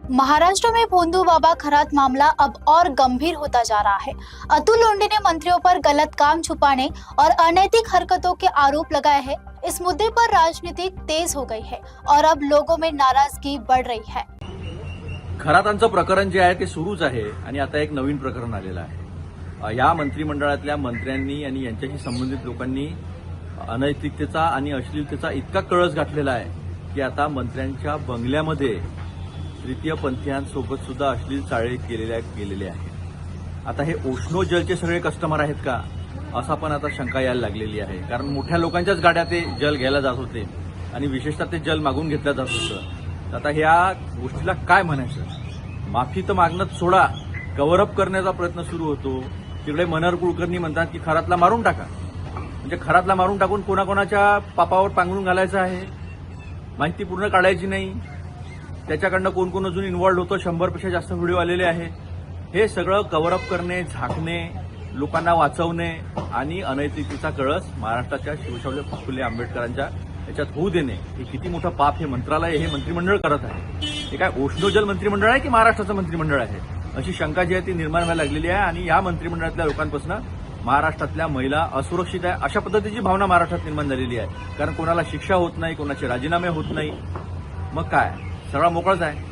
महाराष्ट्र में भोंदू बाबा खरात मामला अब और गंभीर होता जा रहा है। अतुल लोंढे ने मंत्रियों पर गलत काम छुपाने और अनैतिक हरकतों के आरोप लगाए हैं। इस मुद्दे पर राजनीति तेज हो गई है और अब लोगों में नाराजगी बढ़ रही है। खरातांचं प्रकरण जे आहे ते सुरूच आहे आणि आता एक नवीन प्रकरण आलेलं आहे। या मंत्रिमंडळातल्या मंत्र्यांनी आणि यांच्याशी संबंधित लोकांनी अनैतिकतेचा आणि अश्लीलतेचा इतका कळस घातलेला आहे की आता मंत्र्यांच्या बंगल्यामध्ये तृतीयपंथीयांसोबत सुद्धा अश्लील चाळे गेलेले आहेत। आता हे ओशनो जलचे सगळे कस्टमर आहेत का असा पण आता शंका यायला लागलेली आहे, कारण मोठ्या लोकांच्याच गाड्या ते जल घ्यायला जात होते आणि विशेषतः ते जल मागून घेतलं जात होतं। आता ह्या गोष्टीला काय म्हणायचं? माफी तर मागणंच सोडा, कव्हरअप करण्याचा प्रयत्न सुरू होतो। तिकडे मनोहर कुलकर्णी म्हणतात की खरातला मारून टाका, म्हणजे खरातला मारून टाकून कोणाकोणाच्या पापावर पांघरून घालायचं आहे, माहिती पूर्ण काढायची नाही, त्याच्याकडनं कोण कोण अजून इन्व्हॉल्ड होतं, 100पेक्षा जास्त व्हिडिओ आलेले आहे। हे सगळं कव्हरअप करणे, झाकणे, लोकांना वाचवणे आणि अनैतिकतेचा कळस महाराष्ट्राच्या शिवशाहू फुले आंबेडकरांच्या याच्यात होऊ देणे हे किती मोठं पाप हे मंत्रालय, हे मंत्रिमंडळ करत आहे। हे काय ओशनो जल मंत्रिमंडळ आहे की महाराष्ट्राचं मंत्रिमंडळ आहे अशी शंका जी आहे ती निर्माण व्हायला लागलेली आहे। आणि या मंत्रिमंडळातल्या लोकांपासून महाराष्ट्रातल्या महिला असुरक्षित आहे अशा पद्धतीची भावना महाराष्ट्रात निर्माण झालेली आहे, कारण कोणाला शिक्षा होत नाही, कोणाचे राजीनामे होत नाही, मग काय सगळा मोकळाच आहे।